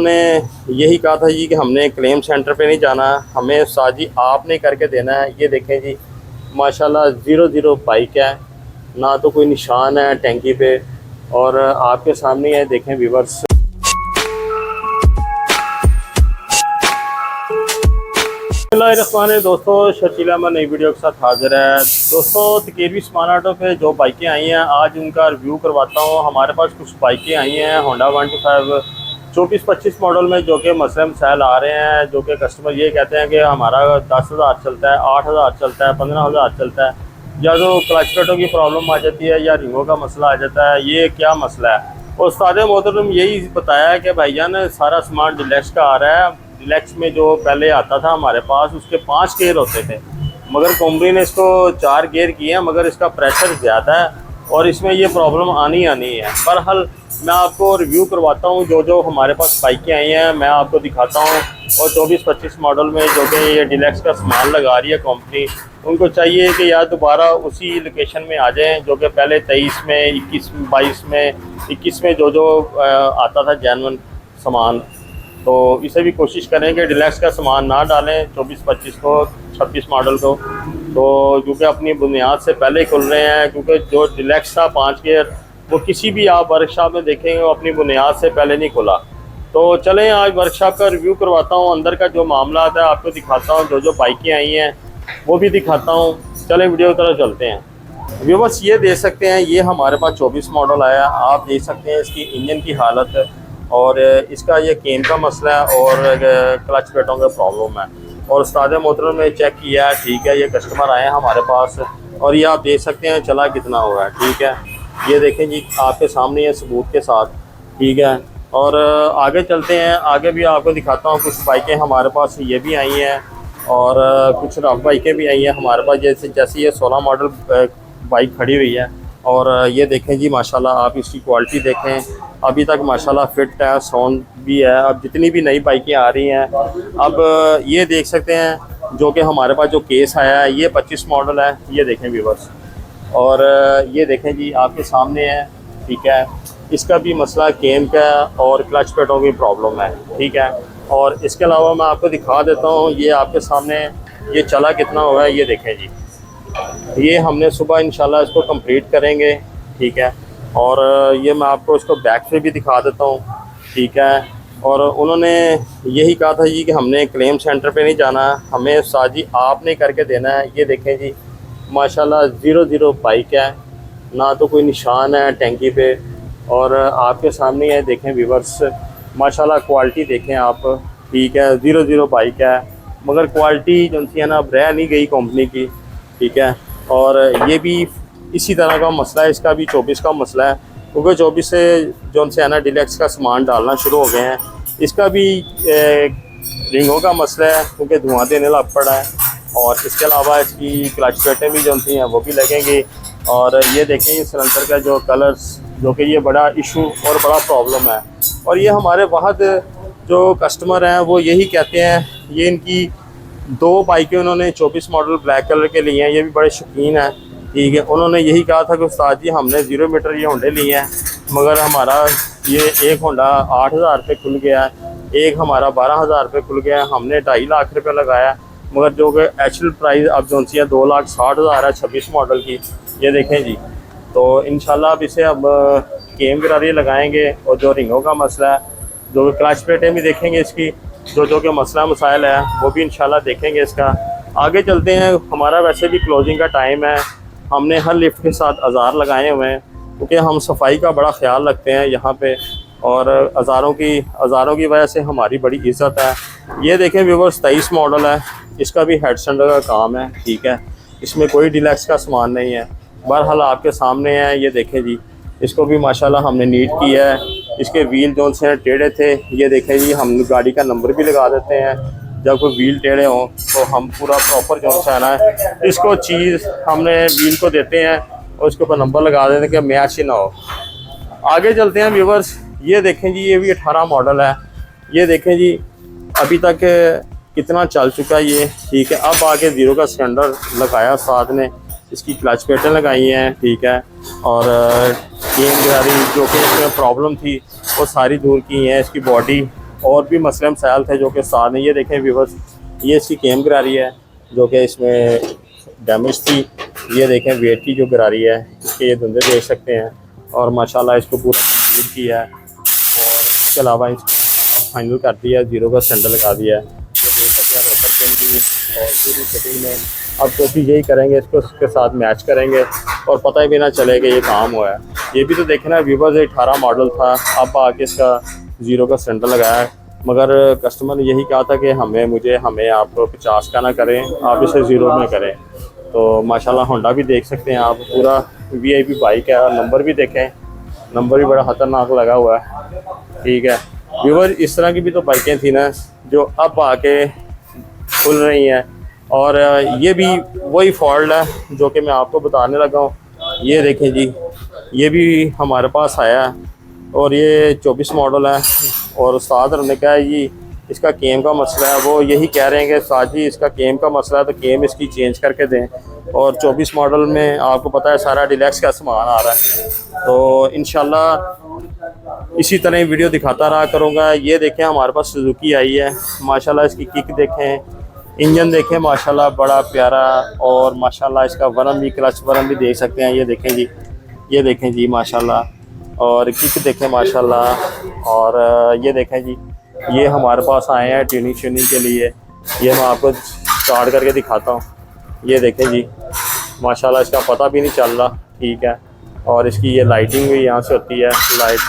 ने यही कहा था जी कि हमने क्लेम सेंटर पे नहीं जाना, हमें उस्ताद जी आपने करके देना है। ये देखें जी माशाल्लाह 00 बाइक है, ना तो कोई निशान है टैंकी पे, और आपके सामने है, देखें व्यूअर्स। दोस्तों शर्चीला में नई वीडियो के साथ हाजिर है। दोस्तों तकीरवी स्मान ऑटो पे जो बाइकें आई हैं आज उनका रिव्यू करवाता हूँ। हमारे पास कुछ बाइकें आई हैं होंडा 125 24-25 मॉडल में, जो कि मसले मसाइल आ रहे हैं, जो कि कस्टमर ये कहते हैं कि हमारा 10,000 चलता है, 8,000 चलता है, 15,000 चलता है, या जो क्लच प्लेटों की प्रॉब्लम आ जाती है या रिंगों का मसला आ जाता है। ये क्या मसला है? और उस्ताद मोहतरम यही बताया कि भाईजान सारा सामान डिलक्स का आ रहा है। डिलक्स में जो पहले आता था हमारे पास उसके 5 गेयर होते थे, मगर कंपनी ने इसको 4 गेयर किए हैं, मगर इसका प्रेशर ज़्यादा है और इसमें ये प्रॉब्लम आनी है। बहरहाल मैं आपको रिव्यू करवाता हूँ, जो हमारे पास बाइकें आई हैं मैं आपको दिखाता हूँ। और 24-25 मॉडल में जो कि ये डिलक्स का सामान लगा रही है कंपनी, उनको चाहिए कि या दोबारा उसी लोकेशन में आ जाएं जो कि पहले 23 में, 21, 22 में, 21 में जो आता था जेन्युइन सामान। तो इसे भी कोशिश करें कि डिलक्स का सामान ना डालें 24-25 को, 26 मॉडल को, तो क्योंकि अपनी बुनियाद से पहले ही खुल रहे हैं। क्योंकि जो डिलक्स था 5 गेयर वो किसी भी आप वर्कशॉप में देखेंगे वो अपनी बुनियाद से पहले नहीं खुला। तो चलें आज वर्कशॉप का रिव्यू करवाता हूँ, अंदर का जो मामला है आपको दिखाता हूँ, जो बाइकें आई हैं वो भी दिखाता हूँ। चलें वीडियो की तरफ चलते हैं। व्यूअर्स ये देख सकते हैं, ये हमारे पास 24 मॉडल आया। आप देख सकते हैं इसकी इंजन की हालत और इसका ये केन का मसला है और क्लच प्लेटों का प्रॉब्लम है। और उस्ताद मोहतरम ने चेक किया है, ठीक है। ये कस्टमर आए हैं हमारे पास और ये आप देख सकते हैं चला कितना हुआ है, ठीक है। ये देखें जी आपके सामने ये सबूत के साथ, ठीक है। और आगे चलते हैं, आगे भी आपको दिखाता हूँ। कुछ बाइकें हमारे पास ये भी आई हैं और कुछ रफ बाइकें भी आई हैं हमारे पास, जैसे ये 16 मॉडल बाइक खड़ी हुई है। और ये देखें जी माशाल्लाह, आप इसकी क्वालिटी देखें, अभी तक माशाल्लाह फिट है, साउंड भी है। अब जितनी भी नई बाइकें आ रही हैं, अब ये देख सकते हैं जो कि हमारे पास जो केस आया है ये 25 मॉडल है। ये देखें व्यूअर्स, और ये देखें जी आपके सामने है, ठीक है। इसका भी मसला केन का और क्लच प्लेटों की प्रॉब्लम है, ठीक है। और इसके अलावा मैं आपको दिखा देता हूँ, ये आपके सामने ये चला कितना हुआ है। ये देखें जी, ये हमने सुबह इंशाल्लाह इसको कंप्लीट करेंगे, ठीक है। और ये मैं आपको इसको बैक से भी दिखा देता हूँ, ठीक है। और उन्होंने यही कहा था जी कि हमने क्लेम सेंटर पे नहीं जाना, हमें उस्ताद जी आपने करके देना है। ये देखें जी माशाल्लाह 00 बाइक है, ना तो कोई निशान है टैंकी पे, और आपके सामने है, देखें व्यूअर्स माशाल्लाह क्वालिटी देखें आप, ठीक है। 00 बाइक है, मगर क्वालिटी जो है ना अब रह नहीं गई कंपनी की, ठीक है। और ये भी इसी तरह का मसला है, इसका भी 24 का मसला है, क्योंकि 24 से जो है ना डिलक्स का सामान डालना शुरू हो गए हैं। इसका भी रिंगों का मसला है क्योंकि धुआं देने लग पड़ा है। और इसके अलावा इसकी क्लच प्लेटें भी जो हैं वो भी लगेंगी। और ये देखें ये सिलेंडर का जो कलर्स, जो कि ये बड़ा इशू और बड़ा प्रॉब्लम है। और ये हमारे वहाँ जो कस्टमर हैं वो यही कहते हैं, ये इनकी 2 बाइकें उन्होंने 24 मॉडल ब्लैक कलर के लिए हैं, ये भी बड़े शौकीन हैं, ठीक है। उन्होंने यही कहा था कि उस्ताद जी हमने 0 मीटर ये होंडे लिए हैं, मगर हमारा ये एक होंडा 8,000 रुपये खुल गया है, एक हमारा 12,000 रुपये खुल गया है, हमने 2.5 लाख रुपये लगाया, मगर जो कि एक्चुअल प्राइस अब जो है 2,60,000 है 26 मॉडल की। ये देखें जी, तो इंशाल्लाह अब इसे अब केम गिरारी लगाएंगे। और जो रिंगों का मसला है, जो क्लच प्लेटें भी देखेंगे इसकी, जो कि मसला मसाइल है वो भी इंशाल्लाह देखेंगे इसका। आगे चलते हैं, हमारा वैसे भी क्लोजिंग का टाइम है, हमने हर लिफ्ट के साथ औज़ार लगाए हुए हैं क्योंकि हम सफाई का बड़ा ख्याल रखते हैं यहाँ पे, और औज़ारों की वजह से हमारी बड़ी इज़्ज़त है। ये देखें व्यूअर्स 23 मॉडल है, इसका भी हेड स्टैंडर का काम है, ठीक है। इसमें कोई डिलक्स का सामान नहीं है। बहरहाल आपके सामने है, ये देखें जी, इसको भी माशाल्लाह हमने नीट किया है। इसके व्हील जो से टेढ़े थे, ये देखें जी, हम गाड़ी का नंबर भी लगा देते हैं। जब कोई व्हील टेढ़े हों तो हम पूरा प्रॉपर जो है ना इसको चीज़ हमने व्हील को देते हैं और उसके ऊपर नंबर लगा देते हैं कि मैच ही ना हो। आगे चलते हैं व्यूअर्स, ये देखें जी, ये भी 18 मॉडल है। ये देखें जी अभी तक कितना चल चुका है ये, ठीक है। अब आगे 0 का सिलेंडर लगाया साथ ने, इसकी क्लच प्लेटें लगाई हैं, ठीक है। और केन गिरारी जो कि इसमें प्रॉब्लम थी वो सारी दूर की हैं। इसकी बॉडी और भी मसले मसाइल थे जो कि साथ में। ये देखें व्यूअर्स, ये इसकी केम गरारी है जो कि इसमें डैमेज थी। ये देखें वेट की जो गरारी है, इसके ये धुंधे देख सकते हैं। और माशाल्लाह इसको पूरा कंप्लीट किया है और इसके अलावा इसको फाइनल कर दिया, जीरो का सेंटर लगा दिया है। ये देख सकते हैं रोटर पिन की और पूरी फिटिंग में। अब कोशिश यही करेंगे इसको इसके साथ मैच करेंगे और पता भी ना चले कि ये काम हुआ है। ये भी तो देखना व्यूअर्स, 18 मॉडल था, अब आके इसका जीरो का सेंटर लगाया है। मगर कस्टमर ने यही कहा था कि हमें आप 50 का ना करें, आप इसे ज़ीरो में करें। तो माशाल्लाह होंडा भी देख सकते हैं आप, पूरा वीआईपी बाइक है और नंबर भी देखें, नंबर भी बड़ा ख़तरनाक लगा हुआ है। ठीक है व्यूअर, इस तरह की भी तो बाइकें थी ना जो अब आके खुल रही हैं। और ये भी वही फॉल्ट है जो कि मैं आपको बताने लगा हूँ। ये देखें जी, ये भी हमारे पास आया है और ये 24 मॉडल है। और उस्ताद ने कहा है जी इसका केम का मसला है, वो यही कह रहे हैं कि उस्ताद जी इसका केम का मसला है तो केम इसकी चेंज करके दें। और 24 मॉडल में आपको पता है सारा डिलक्स का सामान आ रहा है। तो इंशाल्लाह इसी तरह वीडियो दिखाता रहा करूँगा। ये देखें हमारे पास सुजुकी आई है, माशाल्लाह इसकी किक देखें, इंजन देखें माशाल्लाह बड़ा प्यारा। और माशाल्लाह इसका वरम भी, क्लच वरम भी देख सकते हैं। ये देखें जी, ये देखें जी माशाल्लाह। और किक देखें माशाल्लाह। और ये देखें जी, ये हमारे पास आए हैं ट्यूनिंग श्यूनिंग के लिए। ये मैं आपको स्टार्ट करके दिखाता हूँ। ये देखें जी माशाल्लाह, इसका पता भी नहीं चल रहा। ठीक है, और इसकी ये लाइटिंग भी यहाँ से होती है लाइट।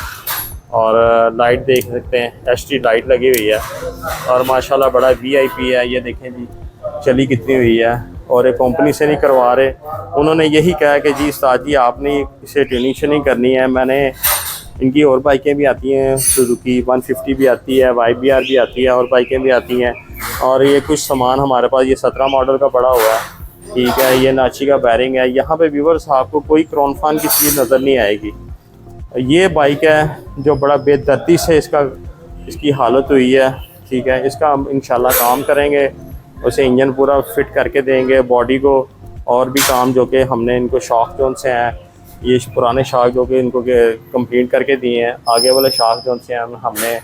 और लाइट देख सकते हैं, एचटी लाइट लगी हुई है और माशाल्लाह बड़ा वीआईपी है। ये देखें जी चली कितनी हुई है। और एक कंपनी से नहीं करवा रहे, उन्होंने यही कहा कि जी उस्ताद जी आपने इसे ट्यूनिंग श्यूनिंग करनी है। मैंने इनकी और बाइकें भी आती हैं, सुजुकी 150 भी आती है, YBR भी आती है और बाइकें भी आती हैं। और ये कुछ सामान हमारे पास ये 17 मॉडल का पड़ा हुआ है। ठीक है, ये नाची का बैरिंग है। यहाँ पे व्यूअर्स आपको कोई क्रॉनफान की चीज़ नज़र नहीं आएगी। ये बाइक है जो बड़ा बेदर्दी से इसकी हालत हुई है। ठीक है, इसका हम इंशाल्लाह काम करेंगे, उसे इंजन पूरा फिट करके देंगे, बॉडी को और भी काम जो कि हमने इनको शॉक जोन से हैं, ये पुराने शॉक जो कि इनको कंप्लीट करके दिए हैं, आगे वाले शॉक जोन से हमने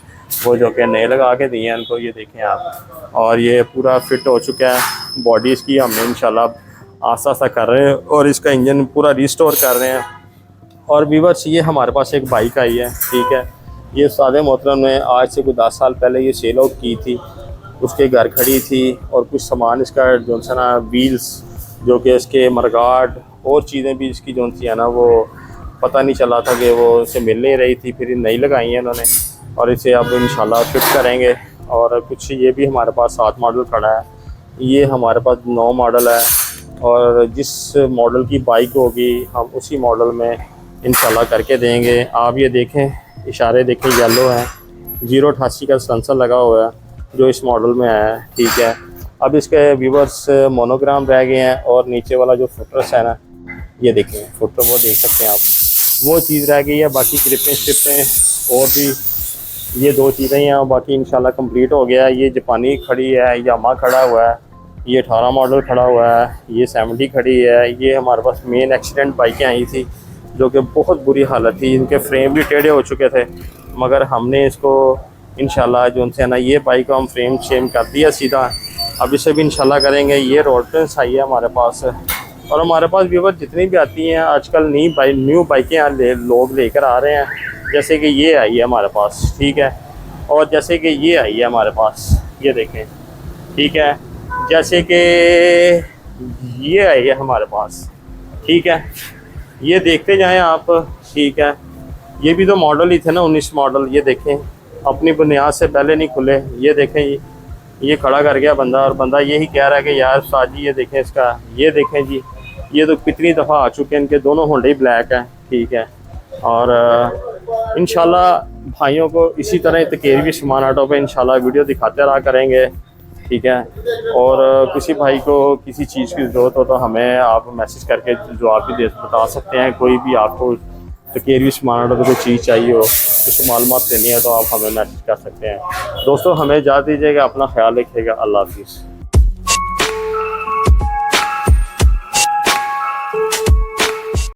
वो जो कि नए लगा के दिए हैं इनको। ये देखें आप, और ये पूरा फिट हो चुका है। बॉडी इसकी हमने इंशाल्लाह आस्ता आस्ता कर रहे हैं और इसका इंजन पूरा रिस्टोर कर रहे हैं। और व्यूअर्स, ये हमारे पास एक बाइक आई है। ठीक है, ये सादे मोहतरम ने आज से कुछ 10 साल पहले ये सेल आउट की थी, उसके घर खड़ी थी। और कुछ सामान इसका जो सा ना व्हील्स जो कि इसके मरगाड और चीज़ें भी इसकी जो सी है ना वो पता नहीं चला था कि वो इसे मिल नहीं रही थी, फिर नई लगाई है इन्होंने और इसे अब इंशाल्लाह फिट करेंगे। और कुछ ये भी हमारे पास 7 मॉडल खड़ा है, ये हमारे पास 9 मॉडल है। और जिस मॉडल की बाइक होगी हम उसी मॉडल में इंशाल्लाह करके देंगे। आप ये देखें, इशारे देखें येलो है, 088 का सेंसर लगा हुआ है जो इस मॉडल में आया है। ठीक है, अब इसके व्यूवर्स मोनोग्राम रह गए हैं और नीचे वाला जो फुटर्स है ना, ये देखें फुटर, वो देख सकते हैं आप, वो चीज़ रह गई है। बाकी क्लिपें स्ट्रिपें और भी ये 2 चीज़ें हैं, बाकी इंशाल्लाह कंप्लीट हो गया है। ये जापानी खड़ी है, यामा खड़ा हुआ है, ये 18 मॉडल खड़ा हुआ है, ये 70 खड़ी है। ये हमारे पास मेन एक्सीडेंट बाइकें आई थी जो कि बहुत बुरी हालत थी, इनके फ्रेम भी टेढ़े हो चुके थे, मगर हमने इसको इंशाल्लाह जो उनसे ना ये बाइक को हम फ्रेम शेम कर दिया सीधा। अब इसे भी इंशाल्लाह करेंगे। ये रोड ट्रेंस आई है हमारे पास। और हमारे पास व्यूअर जितनी भी आती हैं आजकल न्यू बाइकें लोग लेकर आ रहे हैं, जैसे कि ये आई है हमारे पास। ठीक है, और जैसे कि ये आई है हमारे पास, ये देखें। ठीक है, जैसे कि ये आई है हमारे पास। ठीक है, ये देखते जाएं आप। ठीक है, ये भी तो मॉडल ही थे ना, 19 मॉडल। ये देखें अपनी बुनियाद से पहले नहीं खुले। ये देखें ये खड़ा कर गया बंदा, और बंदा यही कह रहा है कि यार साजी ये देखें इसका, ये देखें जी, ये तो कितनी दफ़ा आ चुके हैं, इनके दोनों होंडे ब्लैक हैं। ठीक है, और इंशाल्लाह भाइयों को इसी तरह तकेरवी सामान ऑटो पे इंशाल्लाह वीडियो दिखाते रहा करेंगे। ठीक है, और किसी भाई को किसी चीज़ की ज़रूरत हो तो हमें आप मैसेज करके जवाब भी बता सकते हैं। कोई भी आपको तकेरवी सामान ऑटो पे कोई चीज़ चाहिए हो, कुछ मालूमात देनी है तो आप हमें मैसेज कर सकते हैं। दोस्तों हमें इजाज़त दीजिएगा, अपना ख्याल रखिएगा, अल्लाह हाफिज़।